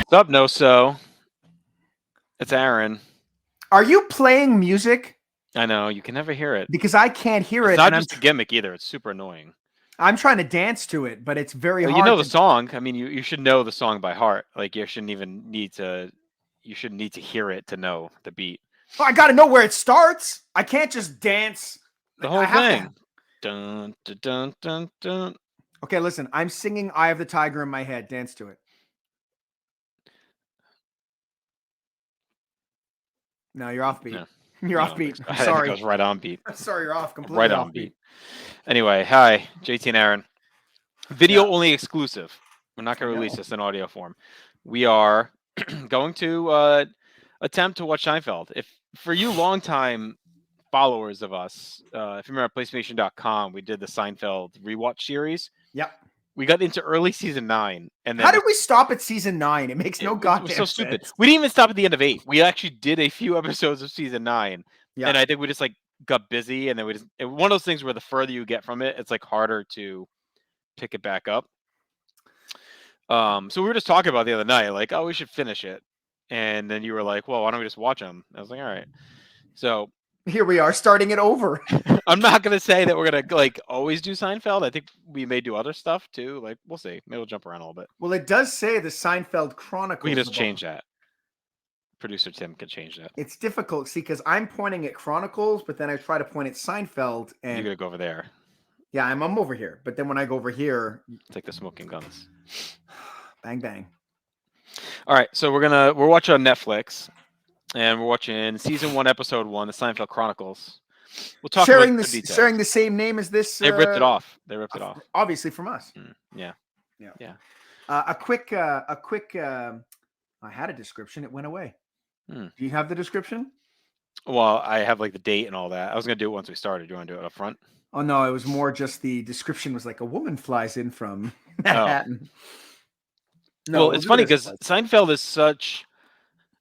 What's up, No So? It's Aaron. Are you playing music? I know you can never hear it. Because I can't hear It's it, not and just a gimmick either. It's super annoying. I'm trying to dance to it, but it's very Well, hard. you know the to... song. I mean, you should know the song by heart. Like you shouldn't even need to. You shouldn't need to hear it to know the beat. Oh, I got to know where it starts. I can't just dance. The whole I have thing. to. Dun, dun, dun, dun, dun. Okay, listen. I'm singing "Eye of the Tiger" in my head. Dance to it. No, you're off beat. No, You're I off don't beat. think so. I'm I think sorry. I was right on beat. I'm sorry, you're off completely. Right on beat. Anyway, hi, JT and Aaron. Video only exclusive. We're not going to release this in audio form. We are going to attempt to watch Seinfeld. If for you longtime followers of us, if you remember PlayStation.com, we did the Seinfeld rewatch series. Yep. We got into early season 9, and then how did we stop at season 9? It makes no goddamn it was so sense. stupid. We didn't even stop at the end of 8. We actually did a few episodes of season 9, and I think we just like got busy, and then one of those things where the further you get from it, it's like harder to pick it back up. So we were just talking about the other night, like, oh, we should finish it, and then you were like, well, why don't we just watch them? I was like, all right. So here we are starting it over. I'm not gonna say that we're gonna like always do Seinfeld. I think we may do other stuff too. Like we'll see. Maybe we'll jump around a little bit. Well, it does say the Seinfeld Chronicles. We can just change that. Producer Tim can change that. It's difficult, see, because I'm pointing at Chronicles, but then I try to point at Seinfeld, and you're gonna go over there. Yeah, I'm over here, but then when I go over here, it's like the smoking guns. Bang bang. All right, so we're watching on Netflix, and we're watching season 1, episode 1, the Seinfeld Chronicles. We'll talk sharing about sharing the same name as this. They ripped it off. They ripped it off. Obviously from us. Yeah. A quick. I had a description. It went away. Do you have the description? Well, I have like the date and all that. I was gonna do it once we started. Do you want to do it up front? Oh no, it was more just the description was like a woman flies in from Manhattan. Oh. No, well, it's funny because Seinfeld is such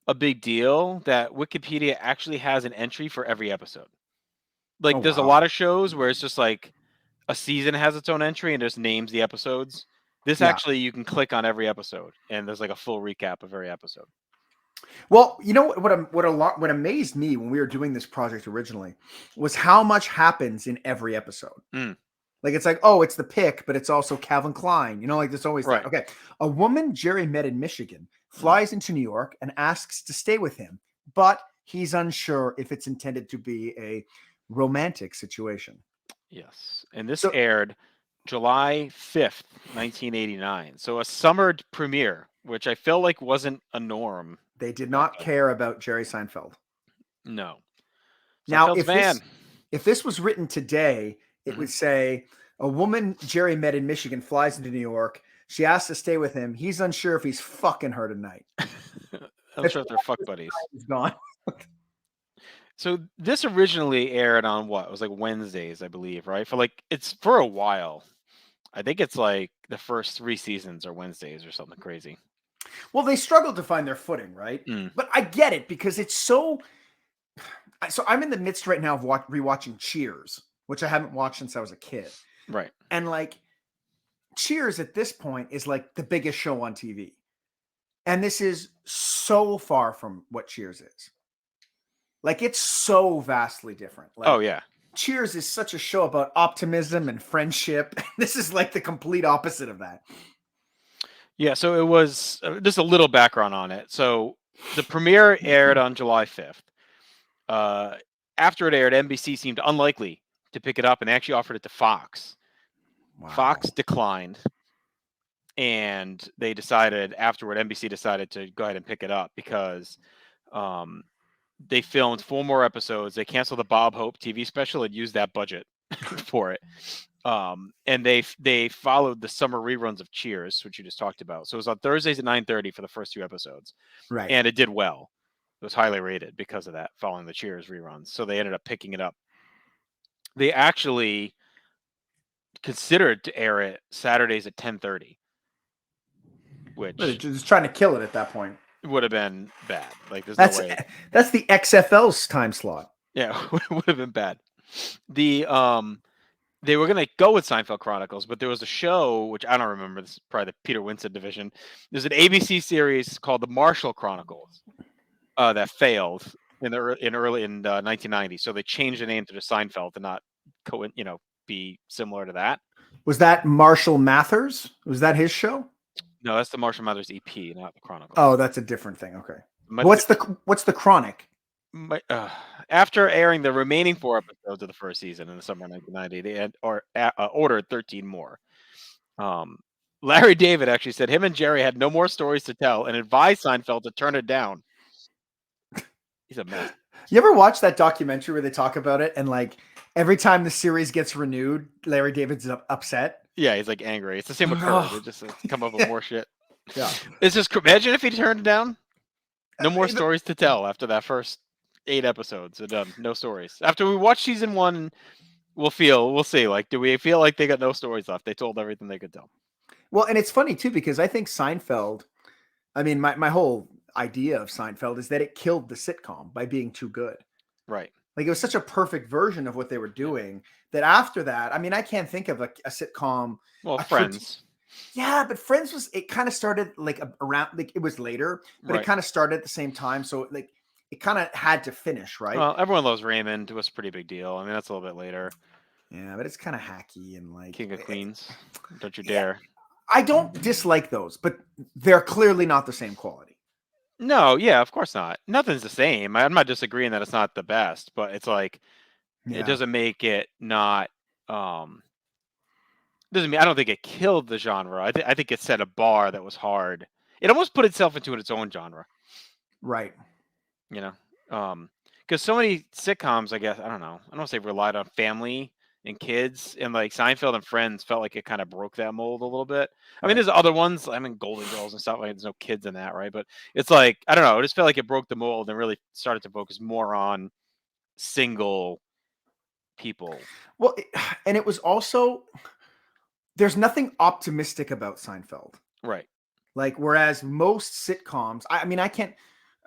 a big deal that Wikipedia actually has an entry for every episode. Like, there's a lot of shows where it's just like a season has its own entry and just names the episodes. This actually, you can click on every episode and there's like a full recap of every episode. Well, you know what amazed me when we were doing this project originally was how much happens in every episode. Like, it's like, oh, it's the pick, but it's also Calvin Klein. You know, like there's always that. Okay. A woman Jerry met in Michigan flies into New York and asks to stay with him, but he's unsure if it's intended to be a romantic situation. Yes. And this aired July 5th, 1989. So a summer premiere, which I feel like wasn't a norm. They did not care about Jerry Seinfeld. No. Now, if this was written today, it would say a woman Jerry met in Michigan flies into New York. She asks to stay with him. He's unsure if he's fucking her tonight. I'm sure if they're fuck buddies. He's gone. So this originally aired on what? It was like Wednesdays, I believe, right? It's for a while. I think it's like the first 3 seasons are Wednesdays or something crazy. Well, they struggled to find their footing, right? But I get it because it's so I'm in the midst right now of rewatching Cheers, which I haven't watched since I was a kid. Right. And like Cheers at this point is like the biggest show on TV. And this is so far from what Cheers is. Like, it's so vastly different. Like, oh, yeah. Cheers is such a show about optimism and friendship. This is like the complete opposite of that. Yeah, so it was just a little background on it. So the premiere aired on July 5th. After it aired, NBC seemed unlikely to pick it up and actually offered it to Fox. Wow. Fox declined. And they decided afterward, NBC decided to go ahead and pick it up because they filmed 4 more episodes. They canceled the Bob Hope TV special and used that budget for it. And they followed the summer reruns of Cheers, which you just talked about. So it was on Thursdays at 9:30 for the first 2 episodes. Right. And it did well. It was highly rated because of that, following the Cheers reruns. So they ended up picking it up. They actually considered to air it Saturdays at 10:30. Which just trying to kill it at that point. It would have been bad. Like there's no way. That's the XFL's time slot. Yeah, it would have been bad. The they were gonna go with Seinfeld Chronicles, but there was a show which I don't remember. This is probably the Peter Winston division. There's an ABC series called The Marshall Chronicles that failed in 1990. So they changed the name to the Seinfeld to not be similar to that. Was that Marshall Mathers? Was that his show? No, that's the Marshall Mathers EP, not the Chronicles. Oh, that's a different thing. Okay. What's the Chronic? After airing the remaining 4 episodes of the first season in the summer of 1990, they had ordered 13 more. Larry David actually said him and Jerry had no more stories to tell and advised Seinfeld to turn it down. He's a mess. You ever watch that documentary where they talk about it and like every time the series gets renewed, Larry David's upset? Yeah, he's like angry. It's the same with Kurt. They just come up with more shit. Yeah. It's just, imagine if he turned it down. No more stories to tell after that first 8 episodes. They're done. No stories. After we watch season 1, we'll see. Like, do we feel like they got no stories left? They told everything they could tell. Well, and it's funny too, because I think Seinfeld, I mean, my whole idea of Seinfeld is that it killed the sitcom by being too good. Right. Like it was such a perfect version of what they were doing that after that, I mean, I can't think of a sitcom. Well, Friends. Yeah, but Friends it kind of started like around, like it was later, but It kind of started at the same time. So like it kind of had to finish, right? Well, Everyone Loves Raymond was a pretty big deal. I mean, that's a little bit later. Yeah, but it's kind of hacky and like King of Queens. Don't you dare. I don't dislike those, but they're clearly not the same quality. No, yeah, of course not. Nothing's the same. I'm not disagreeing that it's not the best, but it's like it doesn't make it not. Doesn't mean I don't think it killed the genre. I think it set a bar that was hard. It almost put itself into its own genre. Right. Because so many sitcoms, I guess, I don't know. I don't want to say relied on family and kids, and like Seinfeld and Friends felt like it kind of broke that mold a little bit. I mean, there's other ones. I mean, Golden Girls and stuff. Like, there's no kids in that, right? But it's like I don't know. It just felt like it broke the mold and really started to focus more on single people. Well, and it was also there's nothing optimistic about Seinfeld, right? Like whereas most sitcoms, I mean, I can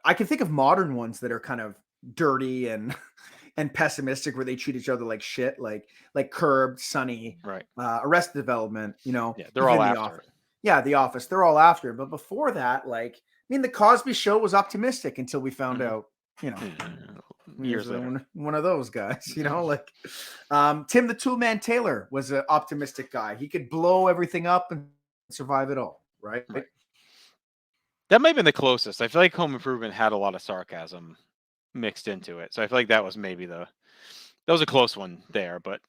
think of modern ones that are kind of dirty and pessimistic, where they treat each other like shit, like Curbed, Sunny, right? Arrested Development, Yeah, they're all after. The Office, they're all after. But before that, like, I mean, the Cosby Show was optimistic until we found out, years later, one of those guys, like Tim the Toolman Taylor was an optimistic guy. He could blow everything up and survive it all, right? That might have been the closest. I feel like Home Improvement had a lot of sarcasm mixed into it, so I feel like that was maybe that was a close one there. But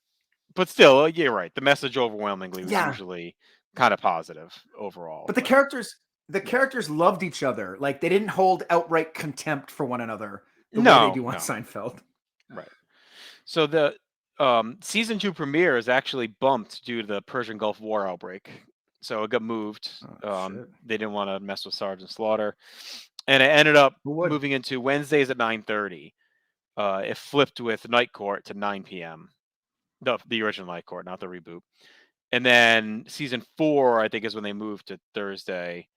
still, you're right. The message overwhelmingly was usually kind of positive overall. But the characters loved each other. Like they didn't hold outright contempt for one another the way they do on Seinfeld. Right. So the season 2 premiere is actually bumped due to the Persian Gulf War outbreak. So it got moved. They didn't want to mess with Sergeant Slaughter, and it ended up moving into Wednesdays at 9:30. It flipped with Night Court to 9 p.m. The original Night Court, not the reboot. And then season 4, I think, is when they moved to Thursday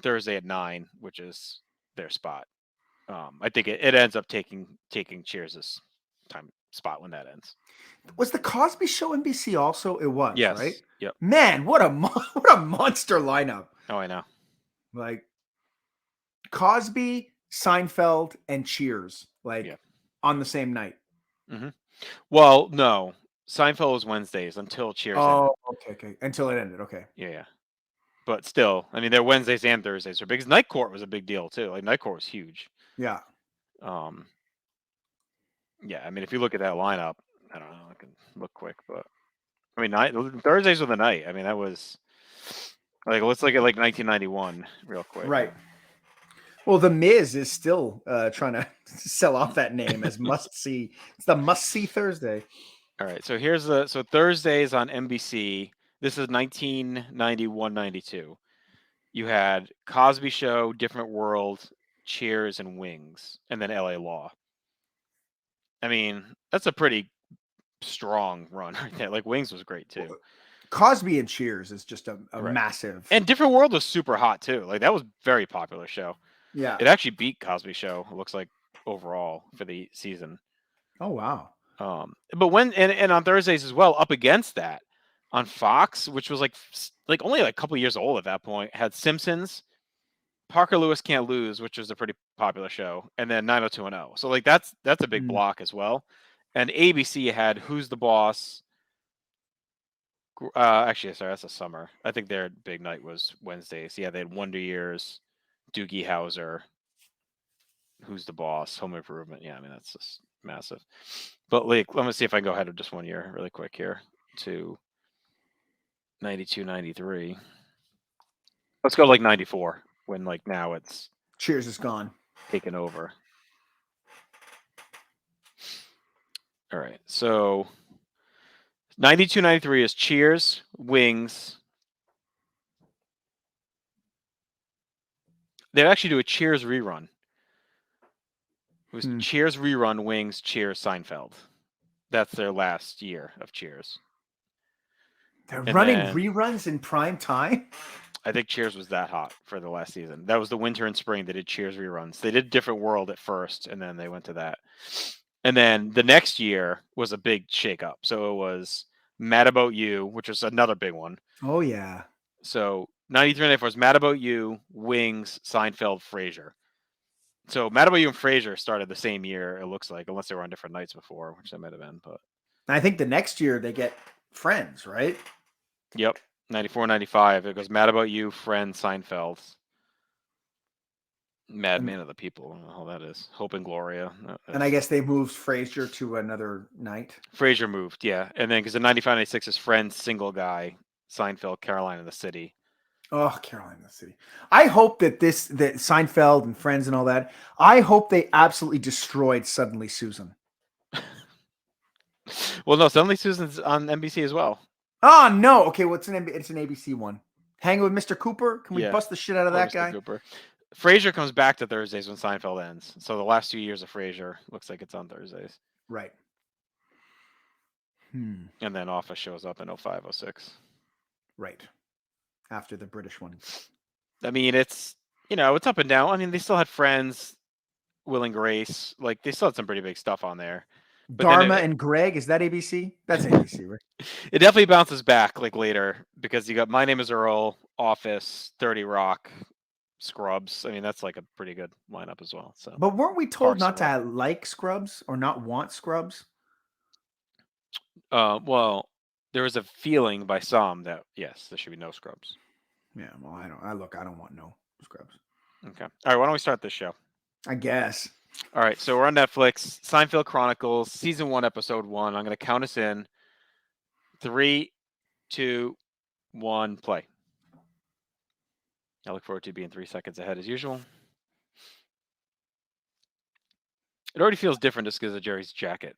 at 9, which is their spot. I think it ends up taking Cheers' time spot when that ends. Was the Cosby Show NBC also? It was, yes. Right? Yep. Man, what a monster lineup! Oh, I know. Like Cosby, Seinfeld, and Cheers, on the same night. Mm-hmm. Well, no, Seinfeld was Wednesdays until Cheers. Oh, okay, until it ended. Okay. Yeah. But still, I mean, they're Wednesdays and Thursdays are big. Night Court was a big deal too. Like Night Court was huge. Yeah. Yeah, I mean, if you look at that lineup, I don't know. I can look quick, but I mean, Thursdays were the night. I mean, that was like let's look at 1991 real quick. Right. Well, The Miz is still trying to sell off that name as must see. It's the must see Thursday. All right, so here's so Thursdays on NBC. This is 1991-92. You had Cosby Show, Different World, Cheers, and Wings, and then LA Law. I mean, that's a pretty strong run right there. Like Wings was great too. Cosby and Cheers is just a massive. And Different World was super hot too. Like that was a very popular show. Yeah. It actually beat Cosby Show, it looks like, overall for the season. Oh wow. But when and on Thursdays as well, up against that on Fox, which was like only like a couple years old at that point, had Simpsons, Parker Lewis Can't Lose, which was a pretty popular show, and then 90210. So like that's a big block as well. And ABC had Who's the Boss. Actually, sorry, that's a summer. I think their big night was Wednesdays. Yeah, they had Wonder Years, Doogie Howser, Who's the Boss, Home Improvement. Yeah, I mean that's just massive. But like, let me see if I can go ahead of just 1 year really quick here to 92, 93. Let's go like 94 when like now it's Cheers is gone. Taken over. All right, so 92, 93 is Cheers, Wings. They'd actually do a Cheers rerun. It was Cheers rerun, Wings, Cheers, Seinfeld. That's their last year of Cheers. They're running reruns in prime time? I think Cheers was that hot for the last season. That was the winter and spring. They did Cheers reruns. They did Different World at first, and then they went to that. And then the next year was a big shakeup. So it was Mad About You, which was another big one. Oh, yeah. So 93, 94 was Mad About You, Wings, Seinfeld, Frasier. So Mad About You and Frasier started the same year, it looks like, unless they were on different nights before, which they might have been. But I think the next year they get Friends, right? Yep. 94, 95. It goes Mad About You, Friends, Seinfeld. Madman of the People. I don't know how that is. Hope and Gloria. And I guess they moved Frasier to another night. Frasier moved, yeah. And then because in 95, 96 is Friends, Single Guy, Seinfeld, Caroline in the City. Oh, Caroline in the City. I hope that that Seinfeld and Friends and all that, I hope they absolutely destroyed Suddenly Susan. Well, no, Suddenly Susan's on NBC as well. Oh, no. Okay, well, it's an ABC one. Hanging with Mr. Cooper? Can we bust the shit out of that guy? Cooper. Frasier comes back to Thursdays when Seinfeld ends. So the last 2 years of Frasier looks like it's on Thursdays. Right. And then Office shows up in 05, 06. Right. After the British one. I mean, it's, it's up and down. I mean, they still had Friends, Will and Grace. Like, they still had some pretty big stuff on there. But Dharma and Greg, is that ABC? That's ABC, right? It definitely bounces back like later because you got My Name is Earl, Office, 30 Rock, Scrubs. I mean, that's like a pretty good lineup as well. So, but weren't we told not to like Scrubs or not want Scrubs? Well, there was a feeling by some that yes, there should be no Scrubs. Yeah, well, I don't want no Scrubs. Okay. All right, why don't we start this show? I guess. All right, so we're on Netflix, Seinfeld Chronicles, season 1, episode 1. I'm going to count us in. 3, 2, 1, play. I look forward to being 3 seconds ahead as usual. It already feels different just because of Jerry's jacket.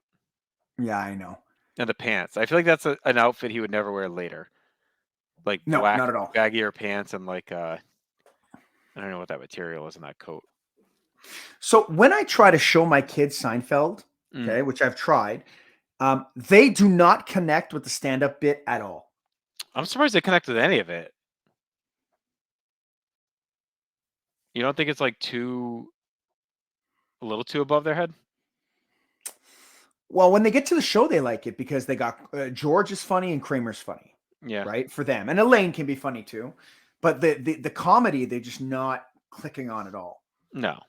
Yeah, I know. And the pants. I feel like that's an outfit he would never wear later. Like black, not at all. Baggier pants and like, I don't know what that material is in that coat. So when I try to show my kids Seinfeld, okay, which I've tried, they do not connect with the stand-up bit at all. I'm surprised they connect with any of it. You don't think it's like a little too above their head? Well, when they get to the show, they like it because they got George is funny and Kramer's funny. Yeah. Right? For them. And Elaine can be funny too. But the comedy, they're just not clicking on at all. No.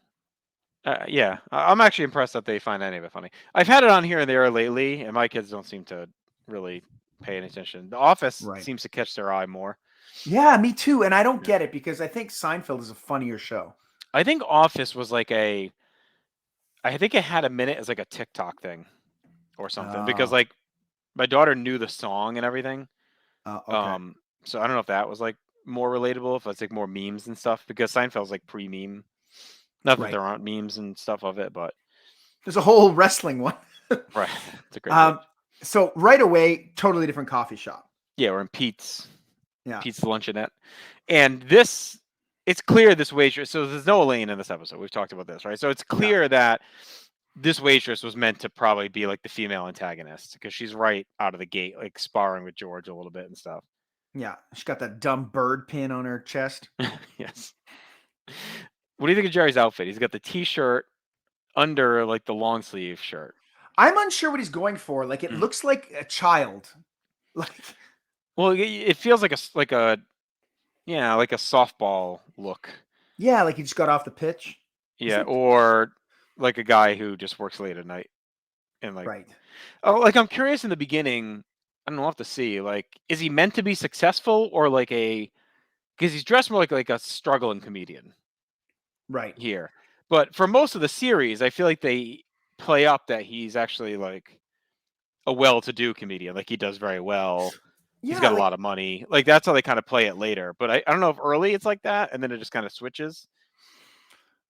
Yeah, I'm actually impressed that they find any of it funny. I've had it on here and there lately, and my kids don't seem to really pay any attention. The Office seems to catch their eye more. Yeah, me too. And I don't get it because I think Seinfeld is a funnier show. I think Office was like I think it had a minute as like a TikTok thing or something because like my daughter knew the song and everything. Okay. So I don't know if that was like more relatable, if it's like more memes and stuff because Seinfeld's like pre-meme. Not that there aren't memes and stuff of it, but there's a whole wrestling one. Right. It's a great so right away, totally different coffee shop. Yeah, we're in Pete's. Yeah. Pete's Luncheonette. And it's clear this waitress, so there's no Elaine in this episode. We've talked about this, right? So it's clear that this waitress was meant to probably be like the female antagonist because she's right out of the gate, like sparring with George a little bit and stuff. Yeah. She's got that dumb bird pin on her chest. Yes. What do you think of Jerry's outfit? He's got the t-shirt under like the long sleeve shirt. I'm unsure what he's going for. Like, it looks like a child. Like, well, it feels like a softball look. yeah, like he just got off the pitch. Yeah, or like a guy who just works late at night and like, right. oh, like I'm curious in the beginning. I don't know, we'll have to see. Like, is he meant to be successful or like because he's dressed more like a struggling comedian Right. here. But for most of the series, I feel like they play up that he's actually like a well-to-do comedian. Like he does very well. He's Yeah, got a like lot of money. Like that's how they kind of play it later. But I don't know if early it's like that and then it just kind of switches.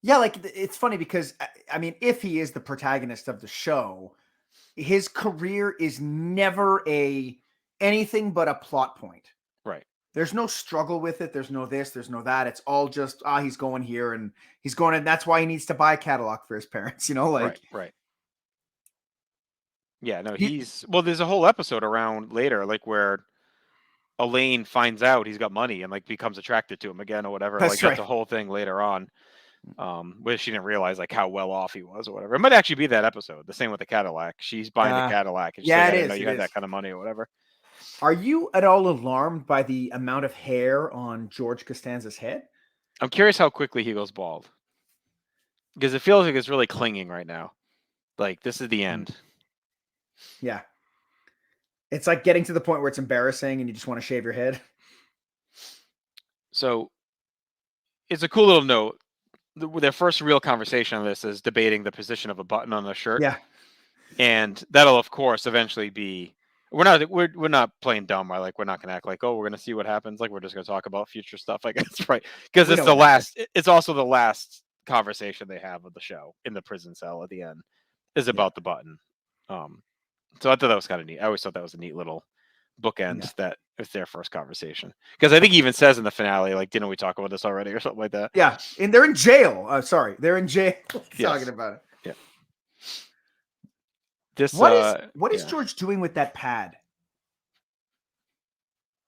yeah, like it's funny because I mean, if he is the protagonist of the show, his career is never anything but a plot point. Right. There's no struggle with it. There's no this, there's no that. It's all just he's going here and he's going, and that's why he needs to buy a Cadillac for his parents, like Right. Yeah, no, he, there's a whole episode around later, like where Elaine finds out he's got money and like becomes attracted to him again or whatever. Like that's that's right. a whole thing later on. Where she didn't realize like how well off he was or whatever. It might actually be that episode. The same with the Cadillac. She's buying the Cadillac and she's Yeah, like, it I didn't know is. you It had is. that kind of money or whatever. Are you at all alarmed by the amount of hair on George Costanza's head? I'm curious how quickly he goes bald. Because it feels like it's really clinging right now. Like this is the end. Yeah. It's like getting to the point where it's embarrassing and you just want to shave your head. So it's a cool little note. Their first real conversation on this is debating the position of a button on a shirt. Yeah. And that'll of course eventually be we're not playing dumb, right? Like we're not gonna act like, oh, we're gonna see what happens. Like we're just gonna talk about future stuff, I guess, right? Because We it's know the what happens. last it's also the last conversation they have of the show in the prison cell at the end is about the button. So I thought that was kind of neat. I always thought that was a neat little bookend that it's their first conversation. Because I think he even says in the finale, like, didn't we talk about this already or something like that? Yeah. And they're in jail. Sorry. They're in jail talking about it. Yeah. This what is George doing with that pad?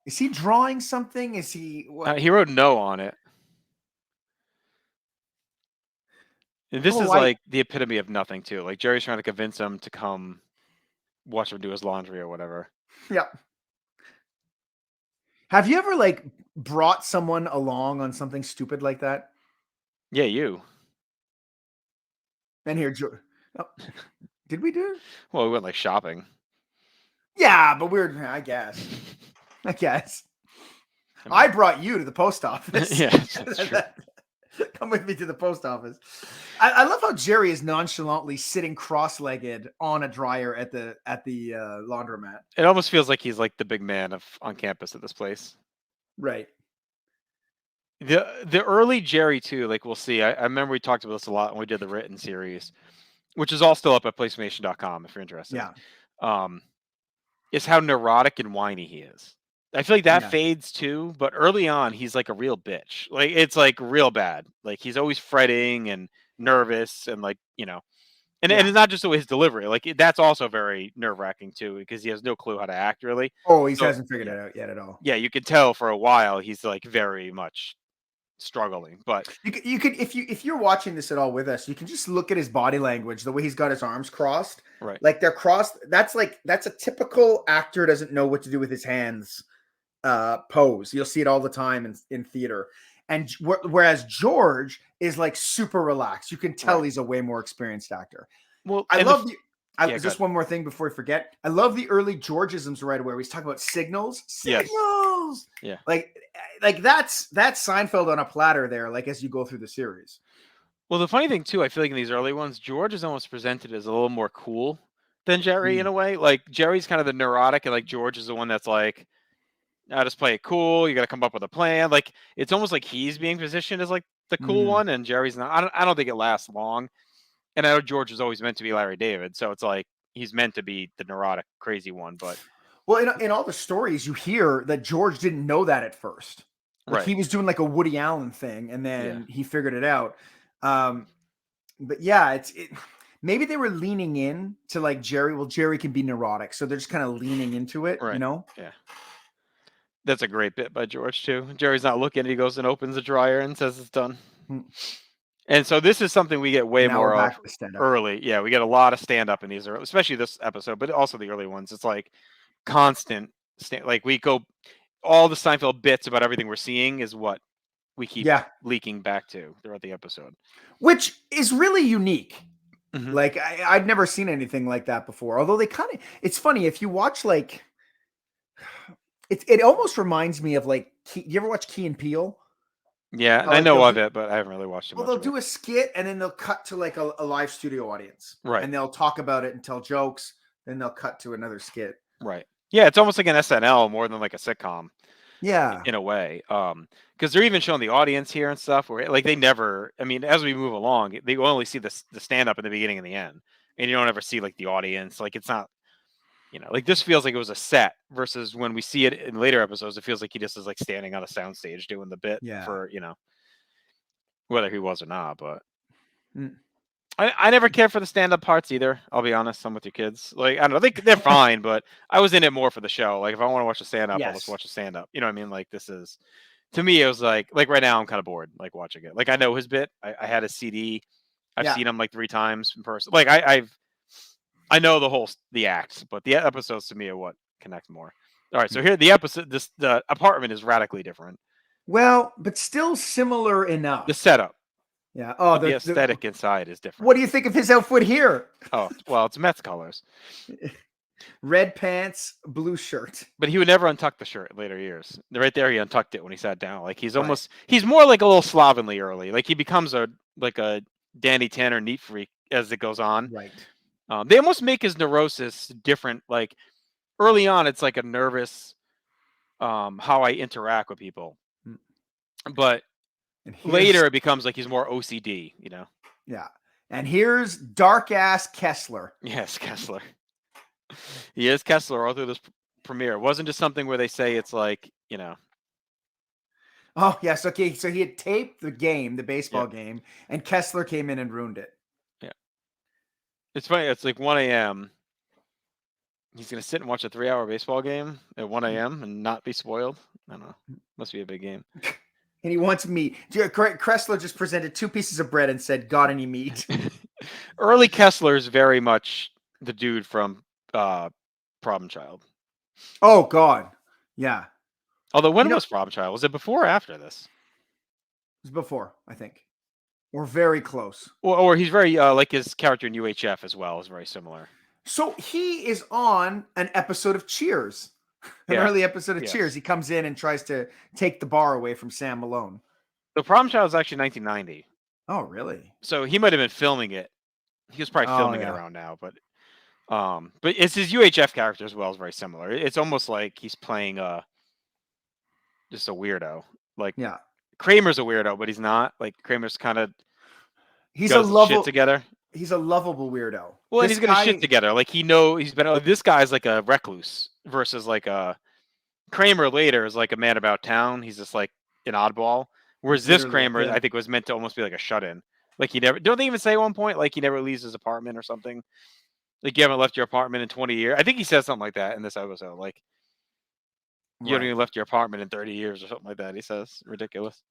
Is he drawing something? Is he what? He wrote no on it. And this is like the epitome of nothing too. Like Jerry's trying to convince him to come watch him do his laundry or whatever. Yeah. Have you ever like brought someone along on something stupid like that? Yeah, you. And here, oh, did we do it? Well, we went like shopping. Yeah, but I guess. I brought you to the post office. Yeah, that's true. Come with me to the post office. I love how Jerry is nonchalantly sitting cross-legged on a dryer at the laundromat. It almost feels like he's like the big man on campus at this place. Right. The early Jerry too, like we'll see. I remember we talked about this a lot when we did the written series, which is all still up at placemation.com if you're interested. Yeah. Is how neurotic and whiny he is. I feel like that fades too, but early on he's like a real bitch. Like it's like real bad. Like he's always fretting and nervous and like, and it's not just the way his delivery. Like that's also very nerve-wracking too because he has no clue how to act really. Oh, he hasn't figured it out yet at all. Yeah, you can tell for a while he's like very much struggling, but you could if you're watching this at all with us, you can just look at his body language, the way he's got his arms crossed, right? Like they're crossed. That's a typical actor doesn't know what to do with his hands. Pose. You'll see it all the time in theater. And whereas George is like super relaxed, you can tell he's a way more experienced actor. Well, I love just one more thing before we forget. I love the early Georgisms right away. He's talking about signals. Yeah. Like that's Seinfeld on a platter there. Like as you go through the series. Well, the funny thing too, I feel like in these early ones, George is almost presented as a little more cool than Jerry in a way. Like Jerry's kind of the neurotic, and like George is the one that's like, I just play it cool. You got to come up with a plan. Like it's almost like he's being positioned as like the cool one, and Jerry's not. I don't think it lasts long. And I know George is always meant to be Larry David, so it's like he's meant to be the neurotic, crazy one. But in all the stories, you hear that George didn't know that at first. Like he was doing like a Woody Allen thing, and then he figured it out. But yeah, maybe they were leaning in to like Jerry. Well, Jerry can be neurotic, so they're just kind of leaning into it, Yeah. That's a great bit by George too. Jerry's not looking. He goes and opens the dryer and says it's done. And so this is something we get way Now more we're of back to stand up. early. Yeah, we get a lot of stand up in these, especially this episode, but also the early ones. It's like constant like we go all the Seinfeld bits about everything we're seeing is what we keep leaking back to throughout the episode, which is really unique. Mm-hmm. Like I'd never seen anything like that before. Although they kind of, it's funny if you watch like, it almost reminds me of like, you ever watch Key and Peele? Yeah, I know of it, but I haven't really watched it. Well, they'll do a skit and then they'll cut to like a live studio audience, right? And they'll talk about it and tell jokes. Then they'll cut to another skit, right? Yeah, it's almost like an SNL more than like a sitcom. Yeah, in a way, because they're even showing the audience here and stuff. Where like they never, I mean, as we move along, they only see the stand up in the beginning and the end, and you don't ever see like the audience. Like it's not, like this feels like it was a set versus when we see it in later episodes, it feels like he just is like standing on a soundstage doing the bit for whether he was or not. But I never cared for the stand-up parts either. I'll be honest. I'm with your kids. Like I don't know, they're fine, but I was in it more for the show. Like if I want to watch a stand-up, I'll just watch a stand-up. You know what I mean? Like this is, to me, it was like right now I'm kind of bored like watching it. Like I know his bit. I had a CD. I've seen him like 3 times in person. Like I know the acts, but the episodes to me are what connect more. All right, so here the episode. The apartment is radically different. Well, but still similar enough. The setup. Yeah. Oh, the aesthetic inside is different. What do you think of his outfit here? Oh, well, it's Mets colors. Red pants, blue shirt. But he would never untuck the shirt in later years. Right there, he untucked it when he sat down. Like he's almost, he's more like a little slovenly early. Like he becomes a Danny Tanner neat freak as it goes on. Right. They almost make his neurosis different. Like early on, it's like a nervous, how I interact with people. But later it becomes like he's more OCD, Yeah. And here's dark ass Kessler. Yes, Kessler. He is Kessler all through this premiere. It wasn't just something where they say it's like, Oh, yes. Okay. So he had taped the baseball game, and Kessler came in and ruined it. Yeah. It's funny. It's like 1 a.m. He's going to sit and watch a 3-hour baseball game at 1 a.m. and not be spoiled. I don't know. Must be a big game. And he wants meat. Kessler just presented 2 pieces of bread and said, "Got any meat?" Early Kessler is very much the dude from Problem Child. Oh, God. Yeah. Although when was Problem Child? Was it before or after this? It was before, I think. Or very close. Or he's very, like his character in UHF as well is very similar. So he is on an episode of Cheers. An early episode of Cheers. He comes in and tries to take the bar away from Sam Malone. The Problem Child is actually 1990. Oh, really? So he might have been filming it. He was probably filming it around now, but it's his UHF character as well is very similar. It's almost like he's playing just a weirdo. Like Kramer's a weirdo, but he's not. Like Kramer's kind of he's a lovable shit together. He's a lovable weirdo. Well, and he's gonna shit together. Like he's been. This guy's like a recluse versus like a Kramer later is like a man about town. He's just like an oddball. Whereas this Kramer, I think, was meant to almost be like a shut-in. Like he never. Don't they even say at one point like he never leaves his apartment or something? Like you haven't left your apartment in 20 years. I think he says something like that in this episode. Like you haven't even left your apartment in 30 years or something like that. He says ridiculous.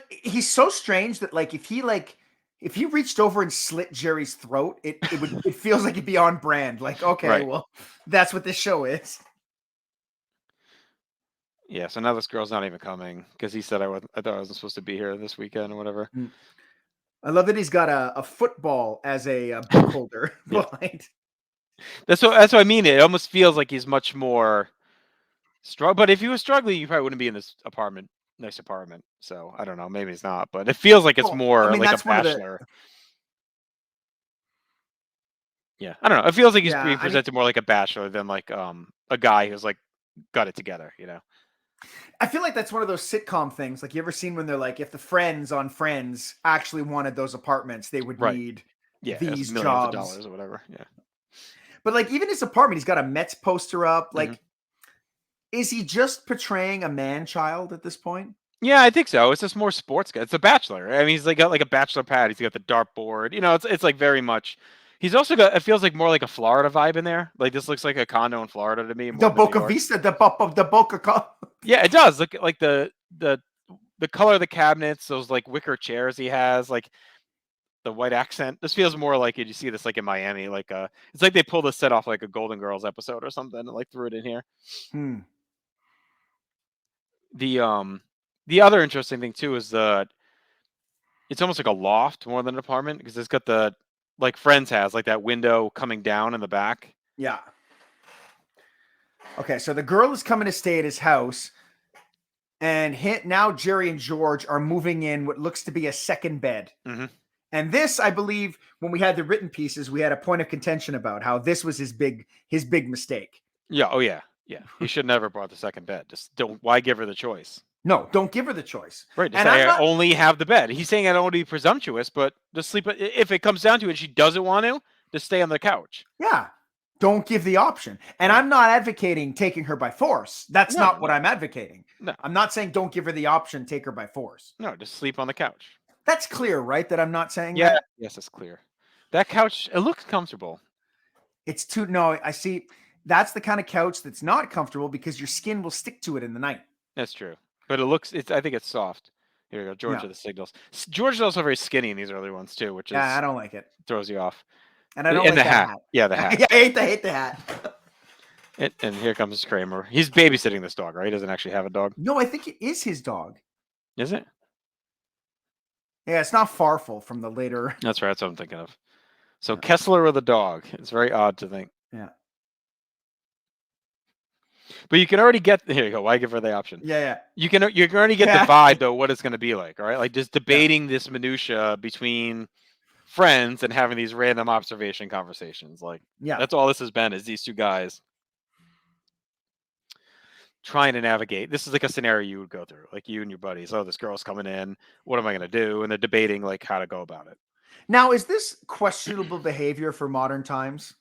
He's so strange that like if he reached over and slit Jerry's throat, it feels like it'd be on brand. Like, okay, well, that's what this show is. Yeah, so now this girl's not even coming because he said I thought I wasn't supposed to be here this weekend or whatever. I love that he's got a football as a book holder behind. That's what I mean. It almost feels like he's much more strong. But if he was struggling, you probably wouldn't be in this nice apartment. So I don't know. Maybe it's not, but it feels like it's more like a bachelor. Yeah, I don't know. It feels like he's being presented more like a bachelor than like a guy who's like got it together. I feel like that's one of those sitcom things. Like you ever seen when they're like, if the friends on Friends actually wanted those apartments, they would need these millions jobs of dollars or whatever. Yeah. But like even his apartment, he's got a Mets poster up. Like, is he just portraying a man-child at this point? Yeah, I think so. It's just more sports guy. It's a bachelor. I mean, he's like got like a bachelor pad. He's got the dartboard. It's like very much. He's also got. It feels like more like a Florida vibe in there. Like this looks like a condo in Florida to me. The Boca Vista, the Boca. Yeah, it does look like the the color of the cabinets, those like wicker chairs he has, like the white accent. This feels more like you see this like in Miami, like it's like they pulled a set off like a Golden Girls episode or something and like threw it in here. The other interesting thing too is it's almost like a loft more than an apartment because it's got the like Friends has like that window coming down in the back. Yeah. Okay, so the girl is coming to stay at his house, and now Jerry and George are moving in what looks to be a second bed. Mm-hmm. And this, I believe, when we had the written pieces, we had a point of contention about how this was his big mistake. Yeah. Oh yeah. Yeah. He should never brought the second bed. Just don't. Why give her the choice? No, don't give her the choice. Right. Just say, I only have the bed. He's saying I don't want to be presumptuous, but just sleep. If it comes down to it, she doesn't want to, just stay on the couch. Yeah. Don't give the option. And I'm not advocating taking her by force. That's not what I'm advocating. No. I'm not saying don't give her the option, take her by force. No, just sleep on the couch. That's clear, right? That I'm not saying that? Yes, it's clear. That couch, it looks comfortable. I see. That's the kind of couch that's not comfortable because your skin will stick to it in the night. That's true. But I think it's soft. Here we go. George of the signals. George is also very skinny in these early ones too, which is I don't like it. Throws you off. And I don't like the hat. Yeah, the hat. I hate the hat. And here comes Kramer. He's babysitting this dog, right? He doesn't actually have a dog. No, I think it is his dog. Is it? Yeah, it's not Farfel from the later. That's right. That's what I'm thinking of. So Kessler with a dog. It's very odd to think. Yeah. But you can already get here. You go. Why give her the option? Yeah. You can already get the vibe though. What it's going to be like. All right, like just debating this minutia between friends and having these random observation conversations. Like, that's all this has been. Is these two guys trying to navigate. This is like a scenario you would go through, like you and your buddies. Oh, this girl's coming in. What am I going to do? And they're debating like how to go about it. Now, is this questionable behavior for modern times?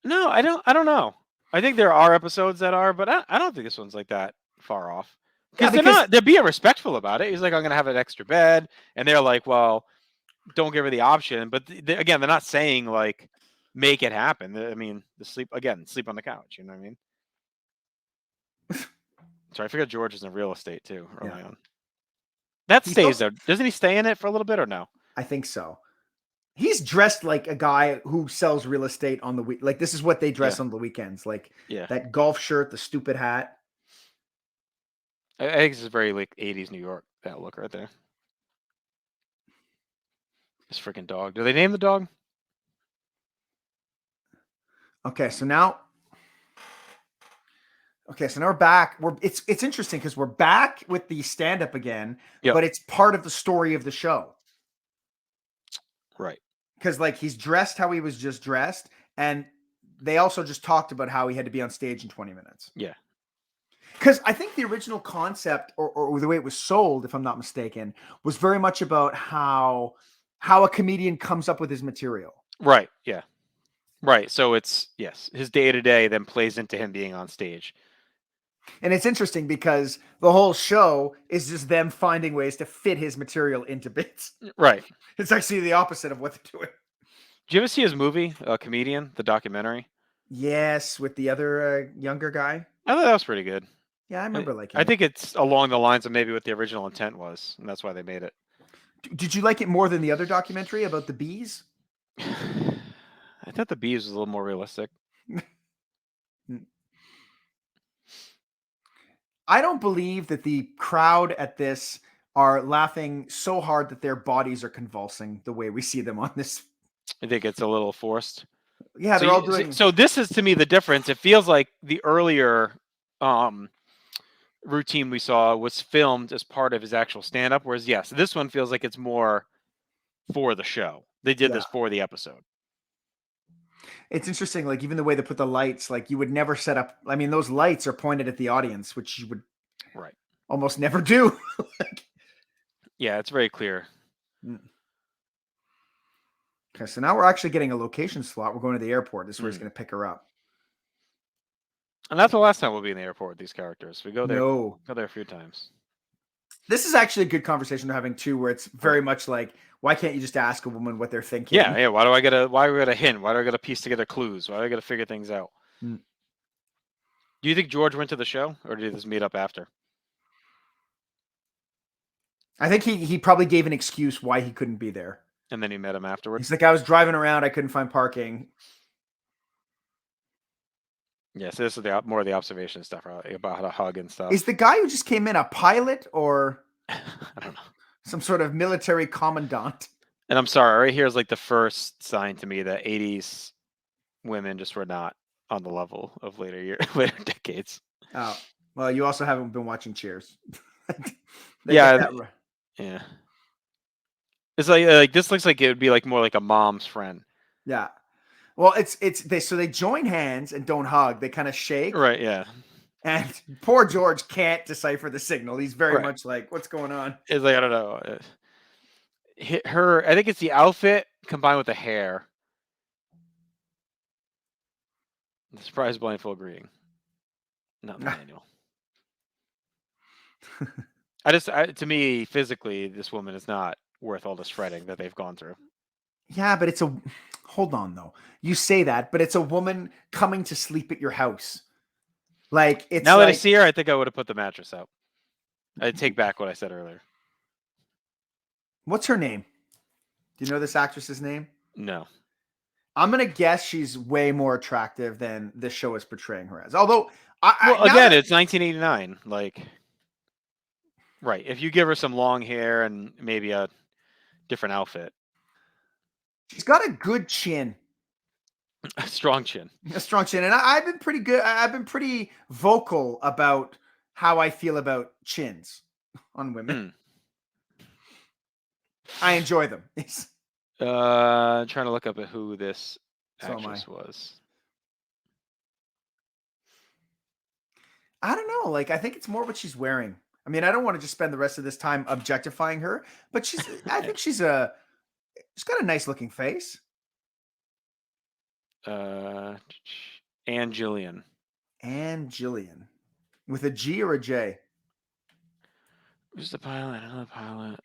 No, I don't know. I think there are episodes that are, but I don't think this one's like that far off. Because they're being respectful about it. He's like, I'm going to have an extra bed. And they're like, well, don't give her the option. But again, they're not saying like, make it happen. I mean, sleep on the couch. You know what I mean? Sorry, I forgot George is in real estate too. Early on. That stays there. Doesn't he stay in it for a little bit or no? I think so. He's dressed like a guy who sells real estate on the week. Like this is what they dress on the weekends. Like that golf shirt, the stupid hat. I think this is very like 80s New York, that look right there. This freaking dog. Do they name the dog? Okay, so now we're back. It's interesting because we're back with the stand-up again, but it's part of the story of the show. Right. Because like he's dressed how he was just dressed, and they also just talked about how he had to be on stage in 20 minutes. Yeah. Because I think the original concept or the way it was sold, if I'm not mistaken, was very much about how a comedian comes up with his material. Right. Yeah. Right. So it's his day-to-day then plays into him being on stage. And it's interesting because the whole show is just them finding ways to fit his material into bits. Right. It's actually the opposite of what they're doing. Did you ever see his movie, Comedian, the documentary? Yes, with the other younger guy. I thought that was pretty good. Yeah, I remember liking it. I think it's along the lines of maybe what the original intent was, and that's why they made it. Did you like it more than the other documentary about the bees? I thought the bees was a little more realistic. I don't believe that the crowd at this are laughing so hard that their bodies are convulsing the way we see them on this. I think it's a little forced. Yeah, they're all doing. So this is to me the difference. It feels like the earlier routine we saw was filmed as part of his actual stand-up, whereas this one feels like it's more for the show. They did this for the episode. It's interesting, like even the way they put the lights, like you would never set up. I mean, those lights are pointed at the audience, which you would almost never do. Yeah, it's very clear. Okay, so now we're actually getting a location slot. We're going to the airport. This is where he's going to pick her up. And that's the last time we'll be in the airport with these characters. We go there. No. Go there a few times. This is actually a good conversation we're having too, where it's very much like, why can't you just ask a woman what they're thinking? Yeah. Why do I get a hint? Why do I get to piece together clues? Why do I get to figure things out? Do you think George went to the show, or did he just meet up after? I think he probably gave an excuse why he couldn't be there. And then he met him afterwards. He's like, I was driving around, I couldn't find parking. Yeah, so this is more of the observation stuff, right? About how to hug and stuff. Is the guy who just came in a pilot or I don't know, some sort of military commandant? And I'm sorry, right here is like the first sign to me that 80s women just were not on the level of later decades. Oh, well, you also haven't been watching Cheers. Yeah. It's like this looks like it would be like more like a mom's friend. Yeah. Well, they join hands and don't hug. They kind of shake. Right, yeah. And poor George can't decipher the signal. He's very much like, what's going on? It's like, I don't know. I think it's the outfit combined with the hair. The surprise blindfold greeting. Not the manual. To me, physically, this woman is not worth all the shredding that they've gone through. Yeah, but hold on though. You say that, but it's a woman coming to sleep at your house. Like, it's now that I see her, I think I would have put the mattress out. I take back what I said earlier. What's her name? Do you know this actress's name? No. I'm gonna guess she's way more attractive than this show is portraying her as. Although, it's 1989. Like, right? If you give her some long hair and maybe a different outfit, she's got a good chin. A strong chin. A strong chin. And I've been pretty good. I've been pretty vocal about how I feel about chins on women. I enjoy them. Trying to look up at who this actress was. I don't know. Like, I think it's more what she's wearing. I mean, I don't want to just spend the rest of this time objectifying her, but I think she's got a nice looking face. Ann Jillian. Ann Jillian. With a G or a J? Who's the pilot? Another pilot.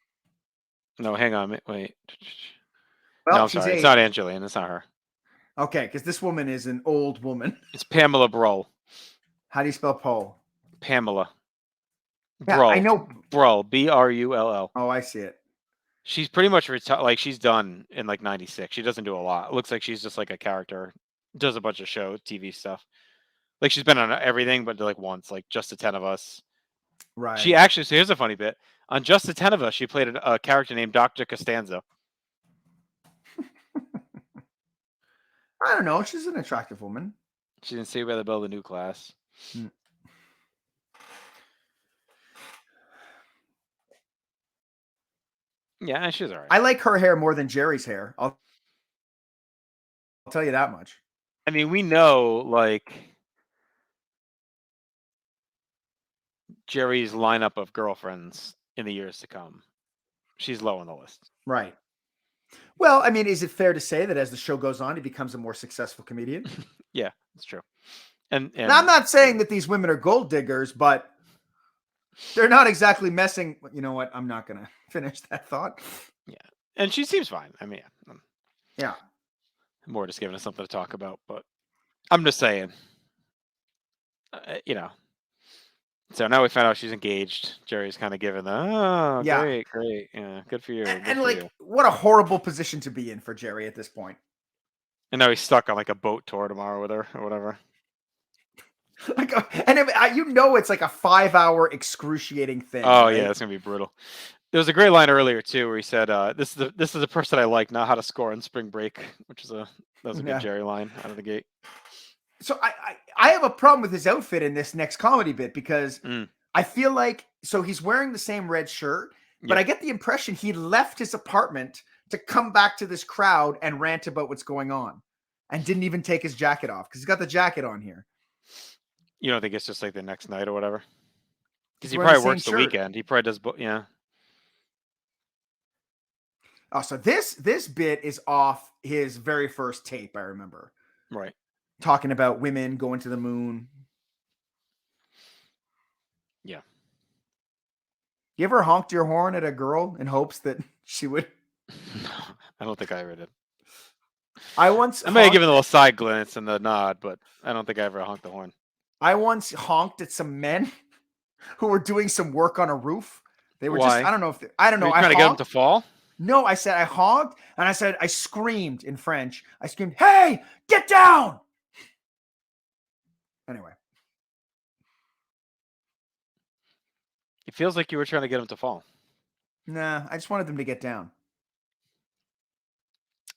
No, hang on. Wait. Well, no, I'm sorry. It's not Ann Jillian. It's not her. Okay, because this woman is an old woman. It's Pamela Brull. How do you spell Paul? Pamela. Yeah, Brull. I know. Brull. Brull. Oh, I see it. She's pretty much retired. Like, she's done in like 96. She doesn't do a lot. It looks like she's just like a character. Does a bunch of TV stuff. Like, she's been on everything, but like once, like Just the 10 of Us. Right. She actually, so here's a funny bit. On Just the 10 of Us, she played a character named Dr. Costanza. I don't know. She's an attractive woman. She didn't Saved by the Bell, the new class. Yeah, she's all right. I like her hair more than Jerry's hair. I'll tell you that much. I mean, we know, like, Jerry's lineup of girlfriends in the years to come. She's low on the list. Right. Well, I mean, is it fair to say that as the show goes on, he becomes a more successful comedian? Yeah, it's true. And I'm not saying that these women are gold diggers, but they're not exactly messing. You know what? I'm not going to finish that thought. Yeah. And she seems fine. I mean, yeah. More just giving us something to talk about, but I'm just saying, you know. So now we found out she's engaged. Jerry's kind of giving great. Yeah, good for you. And like, what a horrible position to be in for Jerry at this point. And now he's stuck on like a boat tour tomorrow with her or whatever. Like, it's like a 5-hour excruciting thing. Oh right? Yeah, it's gonna be brutal. There was a great line earlier too, where he said, "This is the person I like, not how to score on spring break," which is that was a good Jerry line out of the gate. So I have a problem with his outfit in this next comedy bit because I feel like he's wearing the same red shirt, but I get the impression he left his apartment to come back to this crowd and rant about what's going on, and didn't even take his jacket off because he's got the jacket on here. You don't think it's just like the next night or whatever? Because he probably works the weekend. He probably does, yeah. Oh, so this bit is off his very first tape, I remember. Right. Talking about women going to the moon. Yeah. You ever honked your horn at a girl in hopes that she would? I don't think I ever did. I may have given a little side glance and the nod, but I don't think I ever honked the horn. I once honked at some men who were doing some work on a roof. They were Why? just, I don't know if, I don't Were know. you I trying to get him to honked. fall? No, I said I honked, and I said I screamed in French. I screamed, "Hey, get down!" Anyway. It feels like you were trying to get him to fall. Nah, I just wanted them to get down.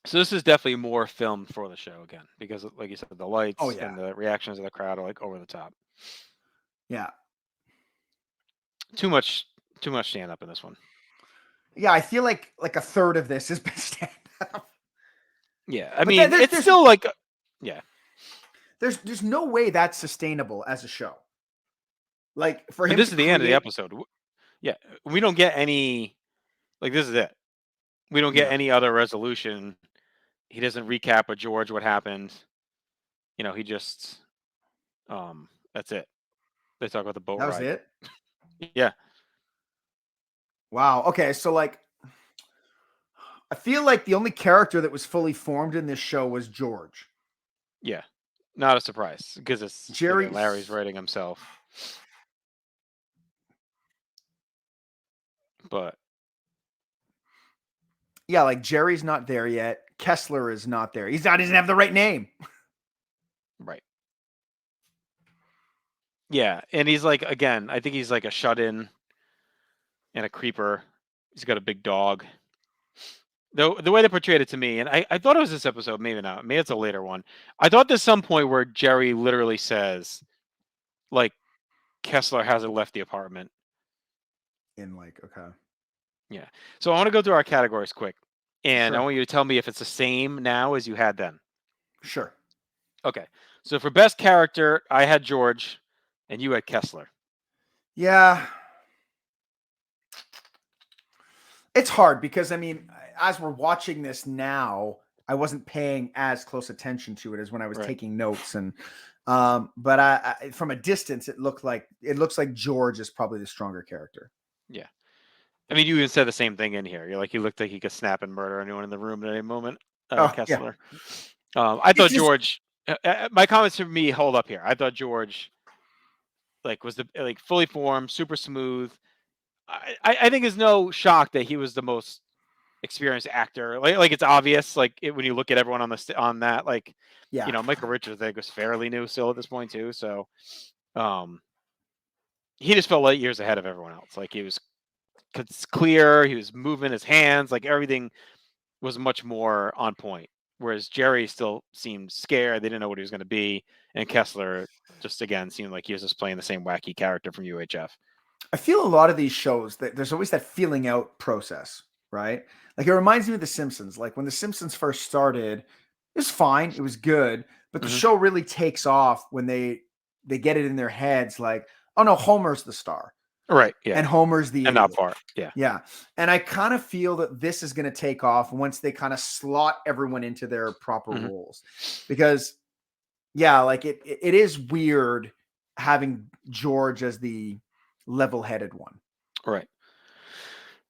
So this is definitely more filmed for the show again, because like you said, the lights yeah. and the reactions of the crowd are like over the top. Yeah. Too much stand up in this one. Yeah, I feel like a third of this has been stand up. Yeah, I mean, it's still yeah. There's no way that's sustainable as a show. Like for him, and this is the end of the episode. Yeah, we don't get any. Like this is it. We don't get any other resolution. He doesn't recap with George what happened. He just, that's it. They talk about the boat That was ride. it? Yeah. Wow. Okay, so like, I feel like the only character that was fully formed in this show was George. Yeah. Not a surprise, because it's Jerry. Larry's writing himself. But yeah, like Jerry's not there yet. Kessler is not there. He doesn't have the right name. Right. Yeah, and he's like, again, I think he's like a shut-in and a creeper. He's got a big dog. The way they portrayed it to me, and I thought it was this episode, maybe not. Maybe it's a later one. I thought there's some point where Jerry literally says, like, Kessler hasn't left the apartment. Okay. Yeah. So I want to go through our categories quick. And Sure. I want you to tell me if it's the same now as you had then. Sure. Okay. So for best character, I had George and you had Kessler. Yeah. It's hard because, I mean, as we're watching this now, I wasn't paying as close attention to it as when I was taking notes. And but I from a distance, it looks like George is probably the stronger character. Yeah. I mean, you even said the same thing in here. You're like, he looked like he could snap and murder anyone in the room at any moment. Kessler. Yeah. I thought George. My comments for me hold up here. I thought George, like, was fully formed, super smooth. I think it's no shock that he was the most experienced actor. Like it's obvious. Like when you look at everyone on that, like, Michael Richards, I think, was fairly new still at this point too. So, he just felt light years ahead of everyone else. Like he was clear. He was moving his hands. Like everything was much more on point. Whereas Jerry still seemed scared. They didn't know what he was going to be. And Kessler just, again, seemed like he was just playing the same wacky character from UHF. I feel a lot of these shows that there's always that feeling out process, right? Like it reminds me of The Simpsons. Like when The Simpsons first started, it was fine. It was good. But the show really takes off when they get it in their heads like, oh no, Homer's the star. Right. Yeah. And Homer's the idiot. Not part. Yeah. Yeah. And I kind of feel that this is going to take off once they kind of slot everyone into their proper roles. Because like it is weird having George as the level-headed one. Right.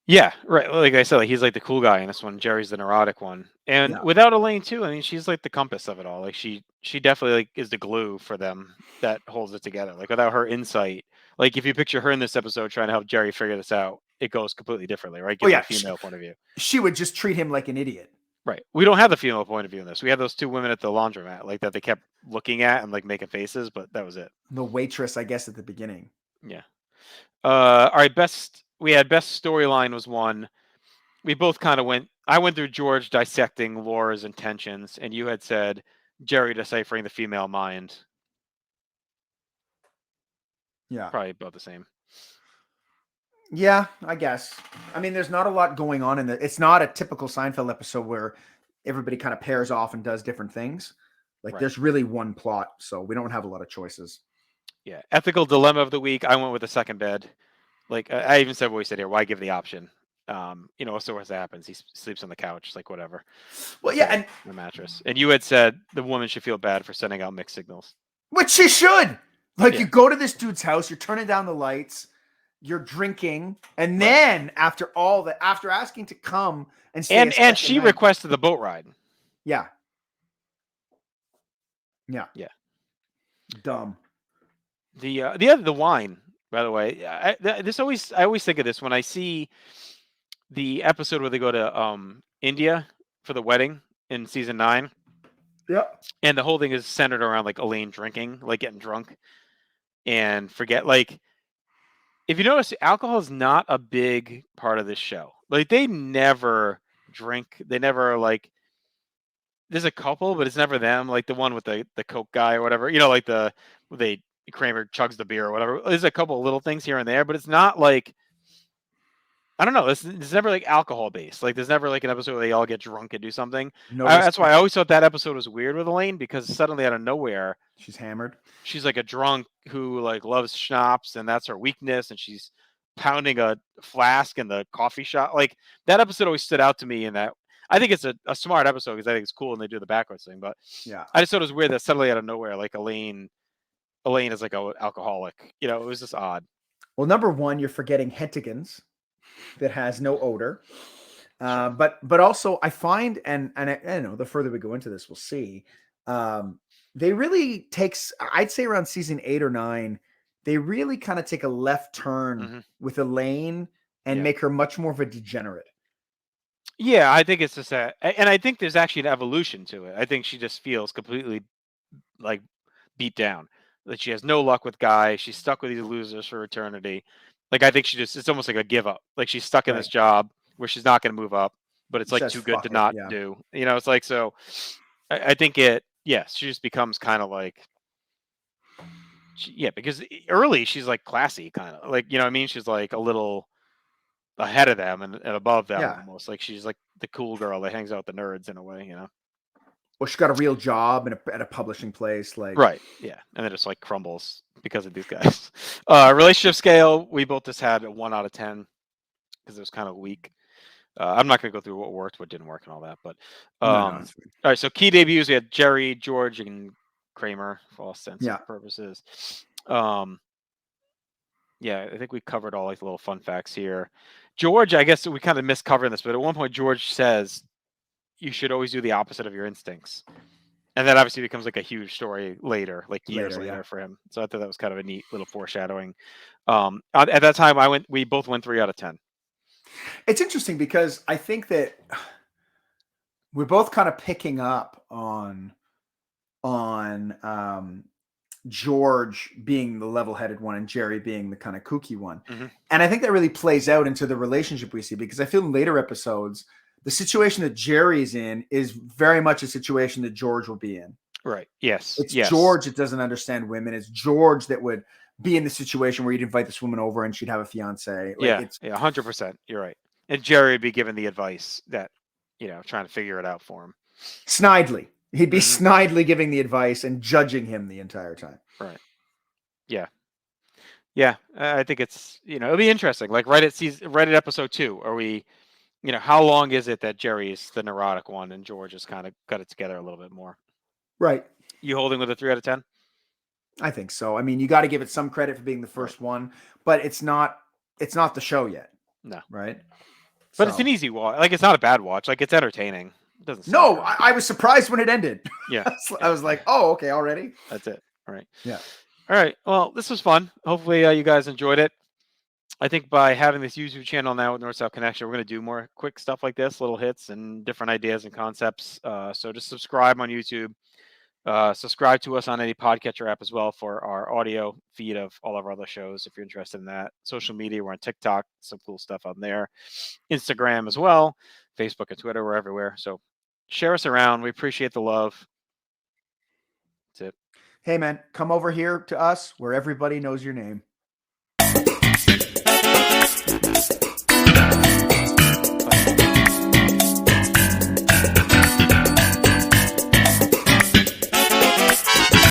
Yeah, right. Like I said, he's like the cool guy in this one. Jerry's the neurotic one. And without Elaine too, I mean, she's like the compass of it all. Like she definitely like is the glue for them that holds it together. Like without her insight, like if you picture her in this episode trying to help Jerry figure this out, it goes completely differently, right? Get the female point of view. She would just treat him like an idiot. Right. We don't have the female point of view in this. We had those two women at the laundromat, like that they kept looking at and like making faces, but that was it. The waitress, I guess, at the beginning. Yeah. All right. We had best storyline was one. We both kind of I went through George dissecting Laura's intentions, and you had said Jerry deciphering the female mind. Yeah. Probably about the same. Yeah, I guess. I mean, there's not a lot going on in it's not a typical Seinfeld episode where everybody kind of pairs off and does different things. Like there's really one plot, so we don't have a lot of choices. Yeah. Ethical dilemma of the week. I went with the second bed. Like I even said what we said here. Why give the option? So what happens? He sleeps on the couch, like whatever. Well, yeah, and the mattress. And you had said the woman should feel bad for sending out mixed signals. Which she should. Like you go to this dude's house, you're turning down the lights, you're drinking, and then after asking to come and stay and she requested the boat ride. Yeah. Yeah. Dumb. The wine. by the way. I always think of this when I see the episode where they go to India for the wedding in season 9. Yep. And the whole thing is centered around like Elaine drinking, like getting drunk and forget. Like, if you notice, alcohol is not a big part of this show. Like, they never drink. They never like. There's a couple, but it's never them. Like the one with the Coke guy or whatever. Like they Kramer chugs the beer or whatever. There's a couple of little things here and there, but it's not like, I don't know. It's never like alcohol based. Like there's never like an episode where they all get drunk and do something. That's why I always thought that episode was weird with Elaine, because suddenly out of nowhere she's hammered. She's like a drunk who like loves schnapps and that's her weakness, and she's pounding a flask in the coffee shop. Like that episode always stood out to me, in that I think it's a smart episode because I think it's cool and they do the backwards thing. But yeah, I just thought it was weird that suddenly out of nowhere, like Elaine is like an alcoholic. It was just odd. Well, number one, you're forgetting Hentigans that has no odor. But also I find, and I know the further we go into this, we'll see. They really I'd say around season 8 or 9, they really kind of take a left turn with Elaine and make her much more of a degenerate. Yeah, I think it's just and I think there's actually an evolution to it. I think she just feels completely like beat down. That she has no luck with guys. She's stuck with these losers for eternity. Like I think it's almost like a give up. Like she's stuck in this job where she's not going to move up, but it's like too good to not do. It's like, so I think she just becomes kind of like, because early she's like classy, kind of like, what I mean? She's like a little ahead of them and above them almost. Like she's like the cool girl that hangs out with the nerds in a way, Well, she got a real job at a publishing place, like right, yeah, and then just like crumbles because of these guys. Relationship scale, we both just had a 1 out of 10 because it was kind of weak. I'm not going to go through what worked, what didn't work, and all that. But all right, so key debuts, we had Jerry, George, and Kramer for all sense and purposes. Yeah, I think we covered all like the little fun facts here. George, I guess we kind of missed covering this, but at one point George says you should always do the opposite of your instincts. And that obviously becomes like a huge story later, like years later for him. So I thought that was kind of a neat little foreshadowing. At that time, we both went 3 out of 10. It's interesting because I think that we're both kind of picking up on George being the level-headed one and Jerry being the kind of kooky one. And I think that really plays out into the relationship we see, because I feel in later episodes, the situation that Jerry's in is very much a situation that George will be in. Right. Yes. It's George that doesn't understand women. It's George that would be in the situation where you'd invite this woman over and she'd have a fiance. Like, 100%. You're right. And Jerry would be given the advice that, trying to figure it out for him. Snidely. He'd be snidely giving the advice and judging him the entire time. Right. Yeah. Yeah. I think it's, it'll be interesting. Like right at episode 2, are we, how long is it that Jerry's the neurotic one and George has kind of got it together a little bit more? Right. You holding with a 3 out of 10? I think so. I mean, you got to give it some credit for being the first one, but it's not the show yet. No. Right. But it's an easy watch. Like, it's not a bad watch. Like, it's entertaining. It doesn't. No, I was surprised when it ended. Yeah. I was like, oh, okay, already. That's it. All right. Yeah. All right. Well, this was fun. Hopefully you guys enjoyed it. I think by having this YouTube channel now with North-South Connection, we're going to do more quick stuff like this, little hits and different ideas and concepts. So just subscribe on YouTube. Subscribe to us on any podcatcher app as well for our audio feed of all of our other shows if you're interested in that. Social media, we're on TikTok, some cool stuff on there. Instagram as well. Facebook and Twitter, we're everywhere. So share us around. We appreciate the love. That's it. Hey, man, come over here to us where everybody knows your name.